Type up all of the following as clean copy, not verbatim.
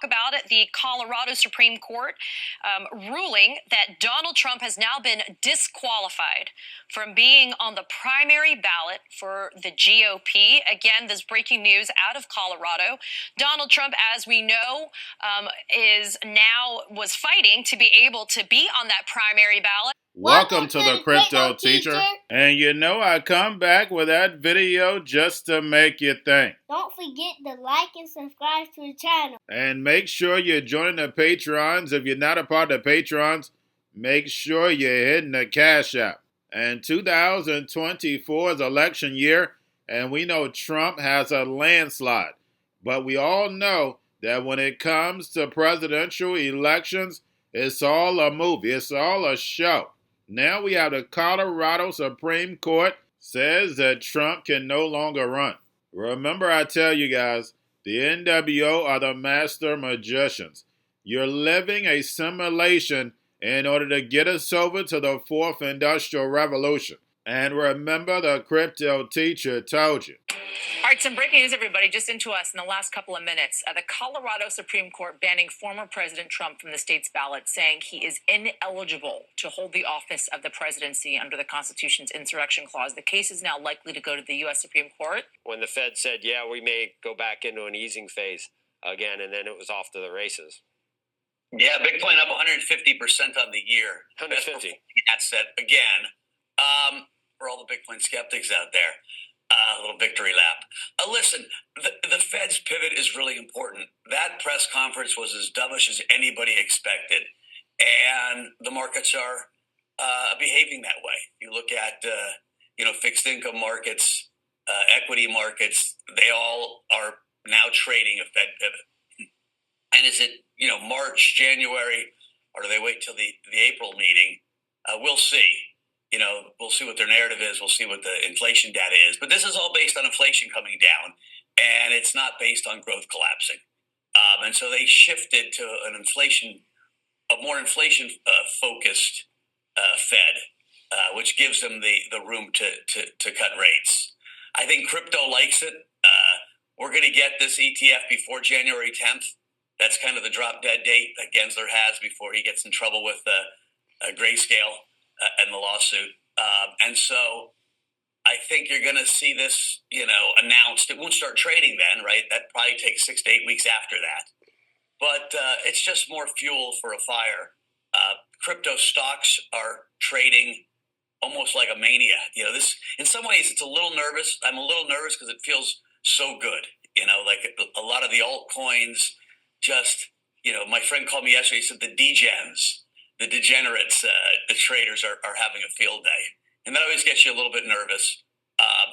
About it, the Colorado Supreme Court ruling that Donald Trump has now been disqualified from being on the primary ballot for the GOP. Again, this breaking news out of Colorado. Donald Trump, as we know, was fighting to be able to be on that primary ballot. Welcome to the Crypto Teacher. And you know I come back with that video just to make you think. Don't forget to like and subscribe to the channel. And make sure you're joining the Patrons. If you're not a part of the Patrons, make sure you're hitting the Cash App. And 2024 is election year, and we know Trump has a landslide. But we all know that when it comes to presidential elections, it's all a movie. It's all a show. Now we have the Colorado Supreme Court says that Trump can no longer run. Remember, I tell you guys, the NWO are the master magicians. You're living a simulation in order to get us over to the fourth industrial revolution. And remember, the Crypto Teacher told you. All right, some breaking news, everybody, just into us in the last couple of minutes. The Colorado Supreme Court banning former President Trump from the state's ballot, saying he is ineligible to hold the office of the presidency under the Constitution's insurrection clause. The case is now likely to go to the U.S. Supreme Court. When the Fed said, yeah, we may go back into an easing phase again, and then it was off to the races. Yeah, Bitcoin up 150% on the year. 150. That's it again. For all the Bitcoin skeptics out there. A little victory lap. Listen, the Fed's pivot is really important. That press conference was as dovish as anybody expected, and the markets are behaving that way. You look at fixed income markets, equity markets; they all are now trading a Fed pivot. And is it March, January, or do they wait till the April meeting? We'll see. We'll see what their narrative is. We'll see what the inflation data is. But this is all based on inflation coming down, and it's not based on growth collapsing. And so they shifted to a more inflation-focused Fed, which gives them the room to cut rates. I think crypto likes it. We're going to get this ETF before January 10th. That's kind of the drop-dead date that Gensler has before he gets in trouble with Grayscale. And the lawsuit. And so I think you're going to see this, announced. It won't start trading then, right? That probably takes 6 to 8 weeks after that. But it's just more fuel for a fire. Crypto stocks are trading almost like a mania. This, in some ways, it's a little nervous. I'm a little nervous because it feels so good. Like a lot of the altcoins just, my friend called me yesterday. He said the degens. The degenerates, the traders are having a field day. And that always gets you a little bit nervous.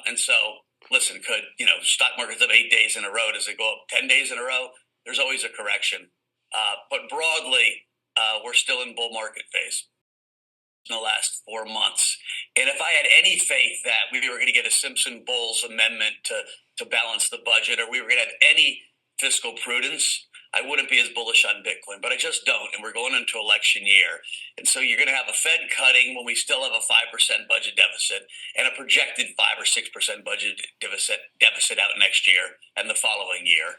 And so, listen, could, stock markets up 8 days in a row? Does it go up 10 days in a row? There's always a correction. But broadly, we're still in bull market phase in the last 4 months. And if I had any faith that we were going to get a Simpson-Bowles amendment to balance the budget, or we were going to have any fiscal prudence, I wouldn't be as bullish on Bitcoin, but I just don't. And we're going into election year. And so you're going to have a Fed cutting when we still have a 5% budget deficit and a projected 5 or 6% budget deficit out next year and the following year.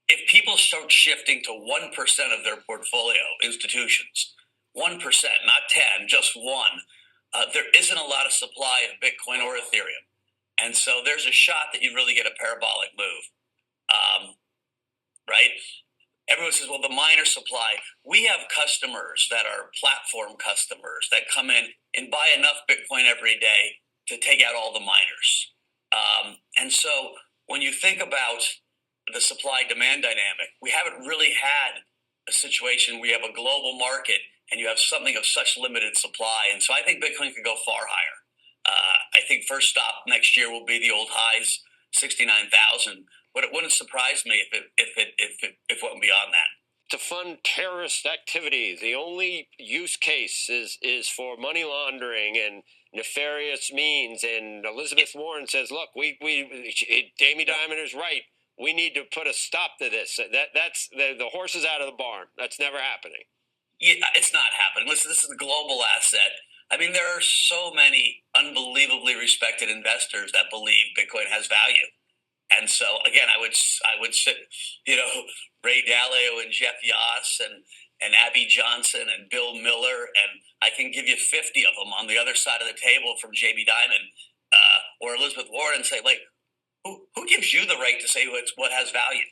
If people start shifting to 1% of their portfolio, institutions, 1%, not 10, just 1, there isn't a lot of supply of Bitcoin or Ethereum. And so there's a shot that you really get a parabolic move. Right? Everyone says, well, the miner supply. We have customers that are platform customers that come in and buy enough Bitcoin every day to take out all the miners. And so when you think about the supply-demand dynamic, we haven't really had a situation where you have a global market and you have something of such limited supply. And so I think Bitcoin could go far higher. I think first stop next year will be the old highs, 69,000. But it wouldn't surprise me if it went beyond that. To fund terrorist activities, the only use case is for money laundering and nefarious means. And Elizabeth Warren says, "Look, Jamie Dimon is right. We need to put a stop to this. That's the horse is out of the barn. That's never happening." Yeah, it's not happening. Listen, this is a global asset. I mean, there are so many unbelievably respected investors that believe Bitcoin has value. And so again, I would sit, Ray Dalio and Jeff Yass and Abby Johnson and Bill Miller, and I can give you 50 of them on the other side of the table from Jamie Dimon or Elizabeth Warren and say, like, who gives you the right to say what has value?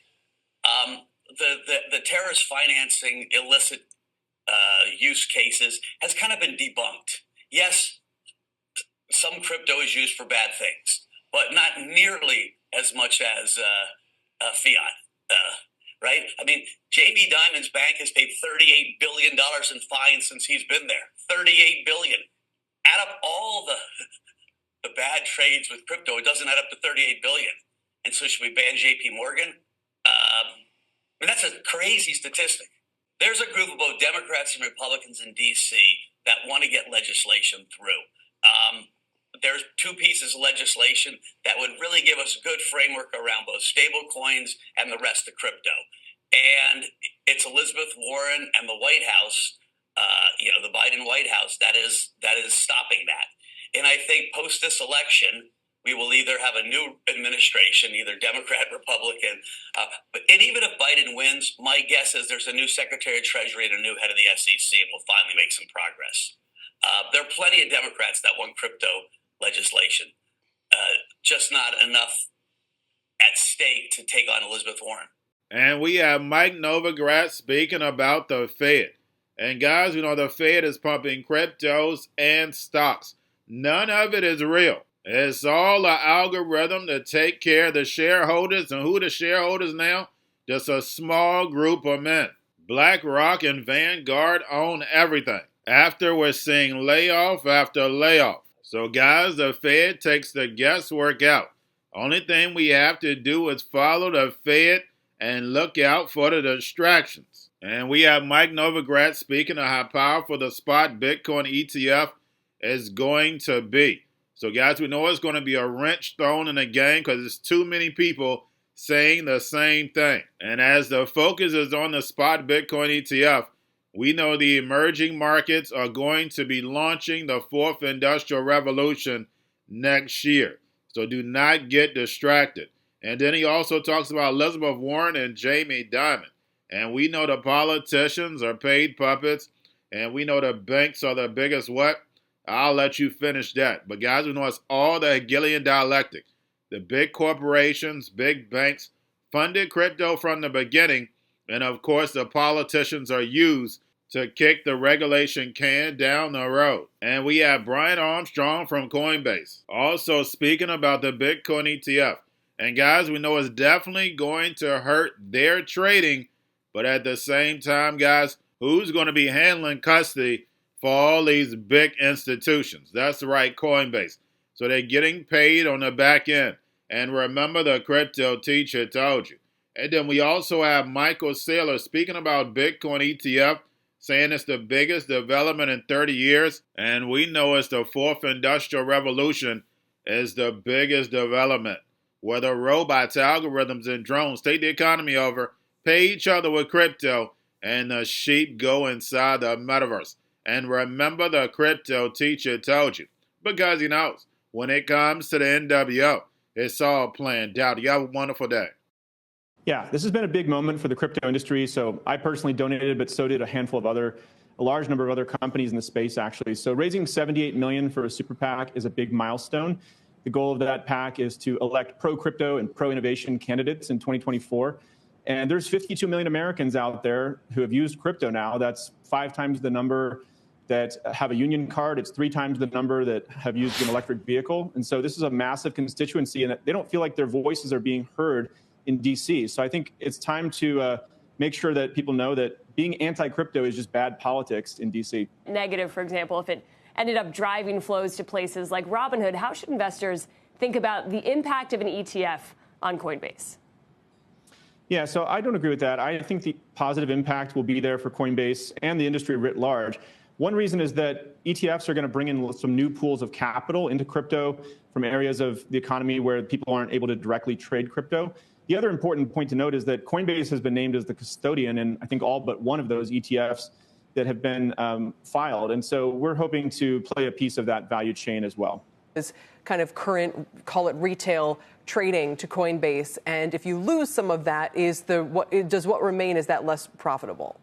The terrorist financing illicit use cases has kind of been debunked. Yes, some crypto is used for bad things, but not nearly as much as fiat, right? I mean, Jamie Dimon's bank has paid $38 billion in fines since he's been there. $38 billion. Add up all the bad trades with crypto, it doesn't add up to $38 billion. And so should we ban JP Morgan? I mean, that's a crazy statistic. There's a group of both Democrats and Republicans in D.C. that want to get legislation through. There's two pieces of legislation that would really give us a good framework around both stable coins and the rest of crypto. And it's Elizabeth Warren and the White House, the Biden White House, that is stopping that. And I think post this election, we will either have a new administration, either Democrat, Republican. And even if Biden wins, my guess is there's a new Secretary of Treasury and a new head of the SEC, and we'll finally make some progress. There are plenty of Democrats that want crypto legislation, just not enough at stake to take on Elizabeth Warren. And we have Mike Novogratz speaking about the Fed. And guys, the Fed is pumping cryptos and stocks. None of it is real. It's all an algorithm to take care of the shareholders. And who are the shareholders now? Just a small group of men. BlackRock and Vanguard own everything. After we're seeing layoff after layoff. So guys, the Fed takes the guesswork out. Only thing we have to do is follow the Fed and look out for the distractions. And we have Mike Novogratz speaking of how powerful the spot Bitcoin ETF is going to be. So guys, we know it's going to be a wrench thrown in the game because there's too many people saying the same thing. And as the focus is on the spot Bitcoin ETF, we know the emerging markets are going to be launching the fourth industrial revolution next year. So do not get distracted. And then he also talks about Elizabeth Warren and Jamie Dimon. And we know the politicians are paid puppets. And we know the banks are the biggest what? I'll let you finish that. But guys, we know it's all the Hegelian dialectic. The big corporations, big banks funded crypto from the beginning. And of course, the politicians are used to kick the regulation can down the road. And we have Brian Armstrong from Coinbase also speaking about the Bitcoin ETF. And guys, we know it's definitely going to hurt their trading. But at the same time, guys, who's going to be handling custody for all these big institutions? That's right, Coinbase. So they're getting paid on the back end. And remember, the crypto teacher told you. And then we also have Michael Saylor speaking about Bitcoin ETF, saying it's the biggest development in 30 years. And we know it's the fourth industrial revolution is the biggest development. Whether robots, algorithms, and drones take the economy over, pay each other with crypto, and the sheep go inside the metaverse. And remember, the crypto teacher told you. Because he knows, when it comes to the NWO, it's all planned out. You have a wonderful day. Yeah, this has been a big moment for the crypto industry. So I personally donated, but so did a large number of other companies in the space, actually. So raising $78 million for a super PAC is a big milestone. The goal of that PAC is to elect pro-crypto and pro-innovation candidates in 2024. And there's 52 million Americans out there who have used crypto now. That's 5 times the number that have a union card. It's 3 times the number that have used an electric vehicle. And so this is a massive constituency, and they don't feel like their voices are being heard in DC. So I think it's time to make sure that people know that being anti-crypto is just bad politics in DC. Negative, for example, if it ended up driving flows to places like Robinhood, how should investors think about the impact of an ETF on Coinbase? Yeah, so I don't agree with that. I think the positive impact will be there for Coinbase and the industry writ large. One reason is that ETFs are going to bring in some new pools of capital into crypto from areas of the economy where people aren't able to directly trade crypto. The other important point to note is that Coinbase has been named as the custodian in, I think, all but one of those ETFs that have been filed. And so we're hoping to play a piece of that value chain as well. kind of current, call it retail trading to Coinbase? And if you lose some of that, does what remain, is that less profitable?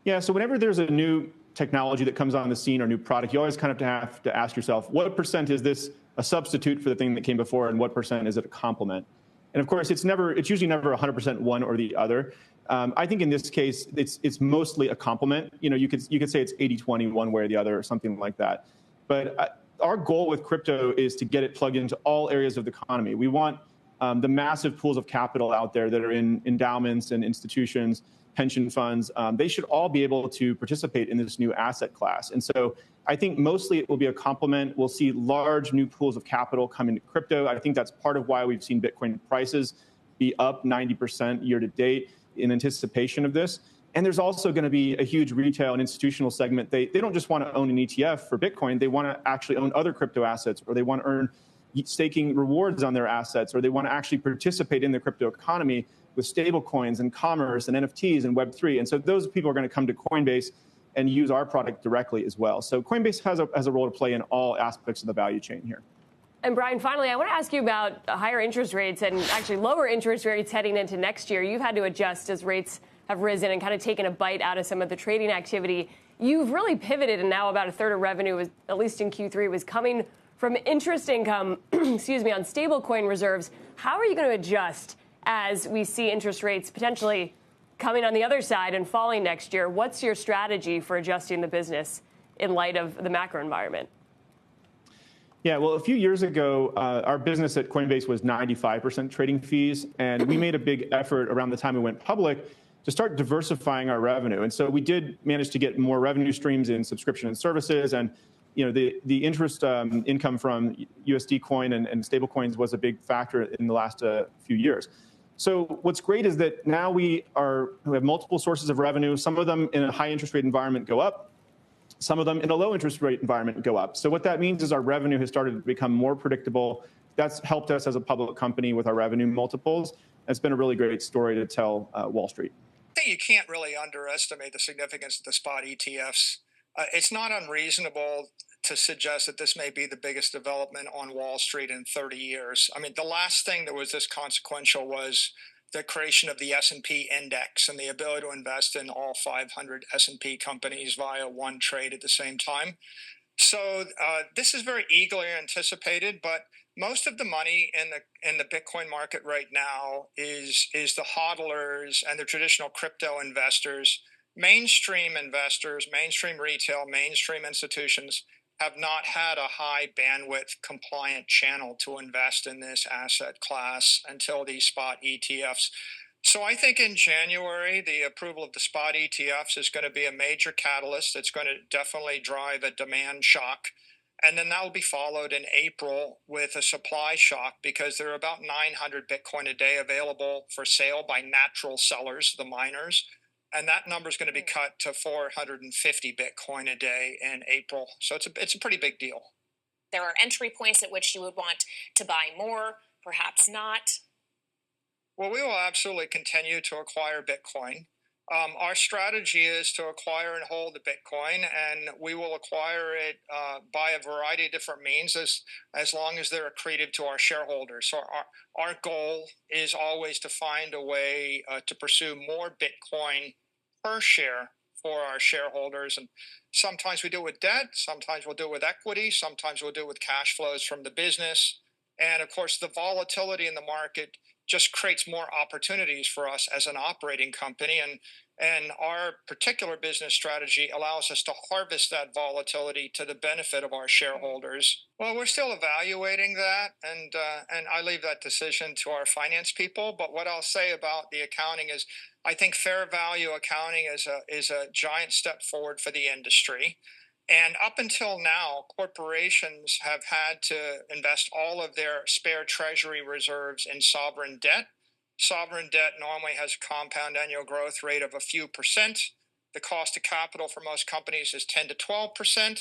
Yeah, so whenever there's a new technology that comes on the scene or new product, you always kind of have to ask yourself, what percent is this a substitute for the thing that came before, and what percent is it a complement? And of course, it's usually never 100% one or the other. I think in this case, it's mostly a complement. You could say it's 80-20 one way or the other or something like that. But our goal with crypto is to get it plugged into all areas of the economy. We want the massive pools of capital out there that are in endowments and institutions, pension funds. They should all be able to participate in this new asset class. And so I think mostly it will be a complement. We'll see large new pools of capital come into crypto. I think that's part of why we've seen Bitcoin prices be up 90% year to date in anticipation of this. And there's also going to be a huge retail and institutional segment. They don't just want to own an ETF for Bitcoin. They want to actually own other crypto assets, or they want to earn staking rewards on their assets, or they want to actually participate in the crypto economy with stable coins and commerce and NFTs and Web3. And so those people are going to come to Coinbase and use our product directly as well. So Coinbase has a role to play in all aspects of the value chain here. And Brian, finally, I want to ask you about higher interest rates and actually lower interest rates heading into next year. You've had to adjust as rates have risen and kind of taken a bite out of some of the trading activity. You've really pivoted, and now about a third of revenue, at least in Q3, was coming from interest income, on stablecoin reserves. How are you going to adjust as we see interest rates potentially coming on the other side and falling next year? What's your strategy for adjusting the business in light of the macro environment? Yeah, well, a few years ago, our business at Coinbase was 95% trading fees, and we made a big effort around the time we went public to start diversifying our revenue. And so we did manage to get more revenue streams in subscription and services, and the interest income from USD coin and stable coins was a big factor in the last few years. So what's great is that now we have multiple sources of revenue. Some of them in a high interest rate environment go up. Some of them in a low interest rate environment go up. So what that means is our revenue has started to become more predictable. That's helped us as a public company with our revenue multiples. It's been a really great story to tell Wall Street. I think you can't really underestimate the significance of the spot ETFs. It's not unreasonable to suggest that this may be the biggest development on Wall Street in 30 years. I mean, the last thing that was this consequential was the creation of the S&P index and the ability to invest in all 500 S&P companies via one trade at the same time. So this is very eagerly anticipated, but most of the money in the Bitcoin market right now is the hodlers and the traditional crypto investors. Mainstream investors, mainstream retail, mainstream institutions have not had a high bandwidth compliant channel to invest in this asset class until these spot ETFs. So I think in January, the approval of the spot ETFs is going to be a major catalyst. It's going to definitely drive a demand shock. And then that will be followed in April with a supply shock, because there are about 900 Bitcoin a day available for sale by natural sellers, the miners. And that number is going to be cut to 450 Bitcoin a day in April. So it's a pretty big deal. There are entry points at which you would want to buy more, perhaps not. Well, we will absolutely continue to acquire Bitcoin. Our strategy is to acquire and hold the Bitcoin, and we will acquire it by a variety of different means as long as they're accretive to our shareholders. So our goal is always to find a way to pursue more Bitcoin per share for our shareholders. And sometimes we do it with debt, sometimes we'll do it with equity, sometimes we'll do it with cash flows from the business. And of course, the volatility in the market just creates more opportunities for us as an operating company. And our particular business strategy allows us to harvest that volatility to the benefit of our shareholders. Well, we're still evaluating that, and I leave that decision to our finance people. But what I'll say about the accounting is I think fair value accounting is a giant step forward for the industry. And up until now, corporations have had to invest all of their spare treasury reserves in sovereign debt. Sovereign debt normally has a compound annual growth rate of a few percent. The cost of capital for most companies is 10 to 12%.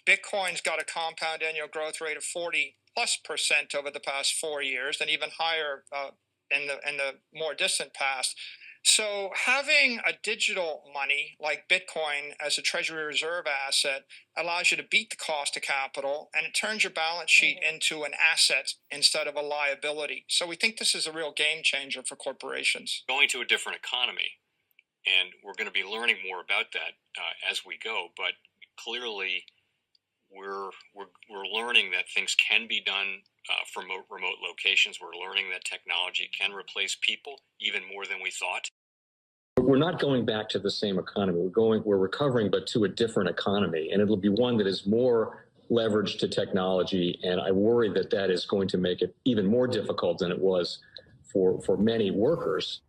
Bitcoin's got a compound annual growth rate of 40+% over the past 4 years, and even higher in the more distant past. So having a digital money like Bitcoin as a treasury reserve asset allows you to beat the cost of capital, and it turns your balance sheet into an asset instead of a liability. So we think this is a real game changer for corporations. Going to a different economy, and we're going to be learning more about that as we go. But clearly, we're learning that things can be done from remote locations. We're learning that technology can replace people even more than we thought. We're not going back to the same economy. We're recovering, but to a different economy, and it'll be one that is more leveraged to technology. And I worry that that is going to make it even more difficult than it was for many workers.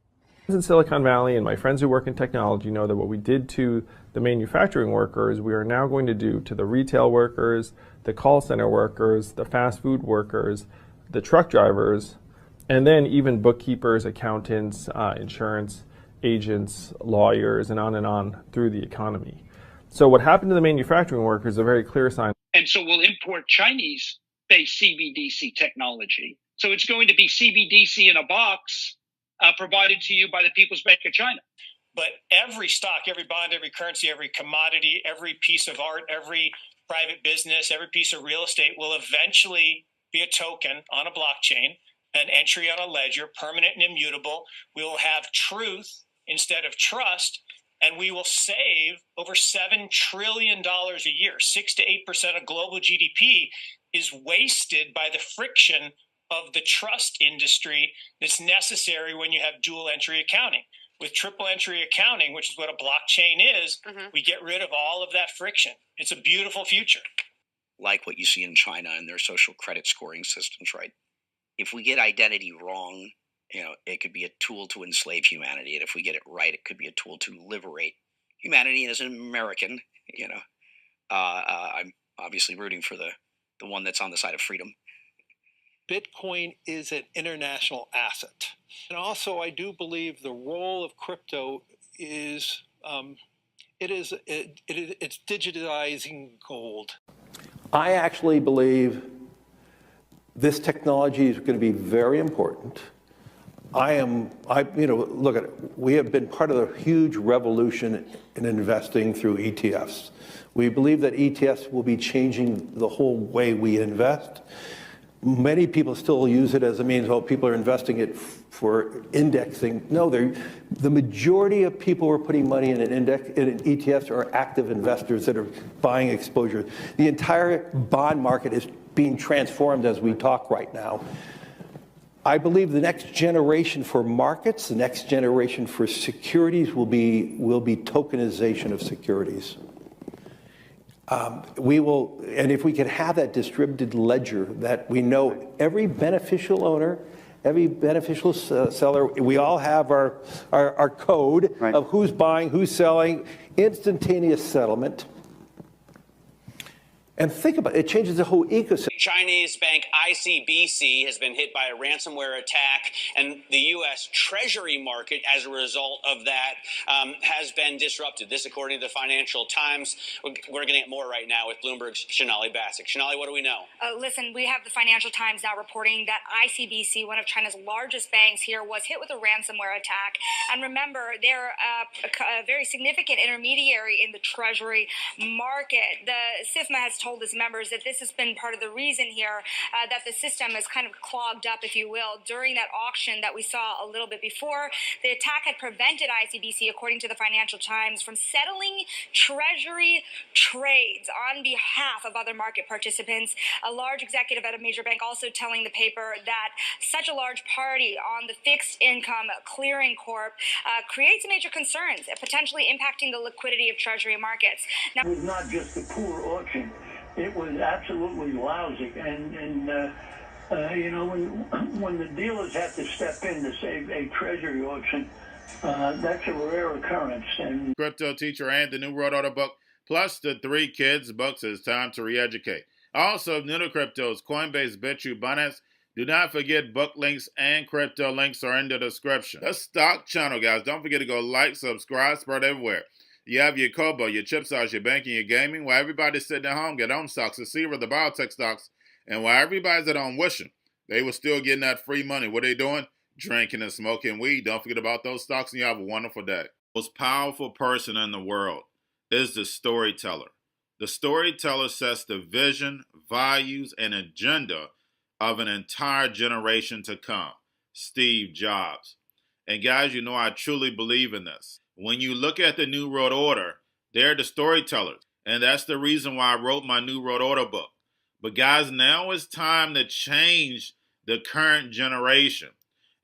In Silicon Valley, and my friends who work in technology know that what we did to the manufacturing workers, we are now going to do to the retail workers, the call center workers, the fast food workers, the truck drivers, and then even bookkeepers, accountants, insurance agents, lawyers, and on through the economy. So what happened to the manufacturing workers is a very clear sign. And so we'll import Chinese-based CBDC technology. So it's going to be CBDC in a box provided to you by the People's Bank of China. But every stock, every bond, every currency, every commodity, every piece of art, every private business, every piece of real estate will eventually be a token on a blockchain, an entry on a ledger, permanent and immutable. We will have truth instead of trust, and we will save over $7 trillion a year. 6 to 8% of global GDP is wasted by the friction of the trust industry that's necessary when you have dual entry accounting. With triple entry accounting, which is what a blockchain is, we get rid of all of that friction. It's a beautiful future. Like what you see in China and their social credit scoring systems, right? If we get identity wrong, it could be a tool to enslave humanity. And if we get it right, it could be a tool to liberate humanity. And as an American, I'm obviously rooting for the one that's on the side of freedom. Bitcoin is an international asset. And also, I do believe the role of crypto is, it's digitizing gold. I actually believe this technology is going to be very important. Look at it. We have been part of a huge revolution in investing through ETFs. We believe that ETFs will be changing the whole way we invest. Many people still use it as a means, people are investing it for indexing. No, the majority of people who are putting money in in ETFs are active investors that are buying exposure. The entire bond market is being transformed as we talk right now. I believe the next generation for markets, the next generation for securities will be tokenization of securities. And if we could have that distributed ledger that we know every beneficial owner, every beneficial seller, we all have our code of who's buying, who's selling, instantaneous settlement. And think about it, it changes the whole ecosystem. Chinese bank ICBC has been hit by a ransomware attack, and the U.S. Treasury market, as a result of that, has been disrupted. This, according to the Financial Times. We're getting it more right now with Bloomberg's Sonali Basak. Sonali, what do we know? Listen, we have the Financial Times now reporting that ICBC, one of China's largest banks here, was hit with a ransomware attack. And remember, they're a very significant intermediary in the Treasury market. The SIFMA has told its members that this has been part of the reason here that the system is kind of clogged up, if you will, during that auction that we saw a little bit before. The attack had prevented ICBC, according to the Financial Times, from settling Treasury trades on behalf of other market participants. A large executive at a major bank also telling the paper that such a large party on the fixed income clearing corp creates major concerns, potentially impacting the liquidity of Treasury markets. Now, it was not just a poor auction. It was absolutely lousy, and when the dealers have to step in to save a treasury auction, that's a rare occurrence. And Cryptoteacher and the new World Order book, plus the 3 kids books. It's time to re-educate. Also, new to cryptos, Coinbase, Bitrue, Binance. Do not forget book links and crypto links are in the description. The stock channel, guys. Don't forget to go like, subscribe, spread everywhere. You have your Kobo, your chip stocks, your banking, your gaming. While everybody's sitting at home, get home stocks, the Seaver, the biotech stocks. And while everybody's at home wishing they were still getting that free money, what are they doing? drinking and smoking weed. Don't forget about those stocks, and you have a wonderful day. The most powerful person in the world is the storyteller. The storyteller sets the vision, values, and agenda of an entire generation to come. Steve Jobs. And guys, you know I truly believe in this. When you look at the New World Order, they're the storytellers. And that's the reason why I wrote my New World Order book. But guys, now it's time to change the current generation.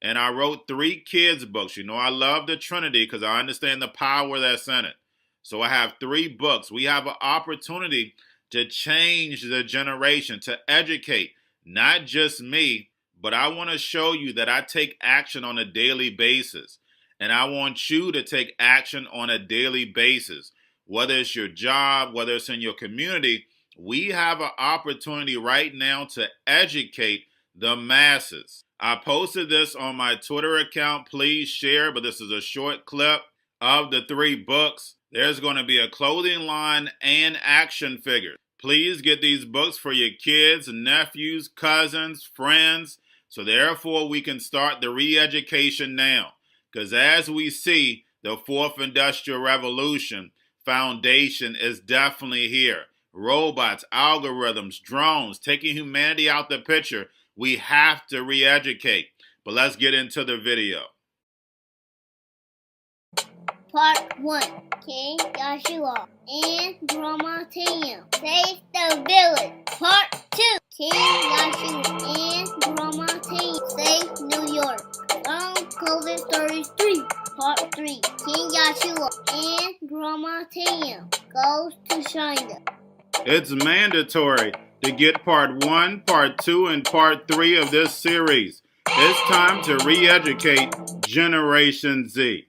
And I wrote 3 kids' books. You know I love the Trinity because I understand the power that's in it. So I have 3 books. We have an opportunity to change the generation, to educate, not just me, but I want to show you that I take action on a daily basis. And I want you to take action on a daily basis. Whether it's your job, whether it's in your community, we have an opportunity right now to educate the masses. I posted this on my Twitter account. Please share, but this is a short clip of the 3 books. There's going to be a clothing line and action figures. Please get these books for your kids, nephews, cousins, friends, so therefore we can start the re-education now. Because as we see, the 4th Industrial Revolution foundation is definitely here. Robots, algorithms, drones, taking humanity out the picture. We have to re-educate. But let's get into the video. Part 1. King Joshua and Drama Team Save the Village. Part 2. King Joshua and Drama Team Save New York. From COVID Stories 3. Part 3. King Joshua and Drama Team goes to China. It's mandatory to get part 1, part 2, and part 3 of this series. It's time to re-educate Generation Z.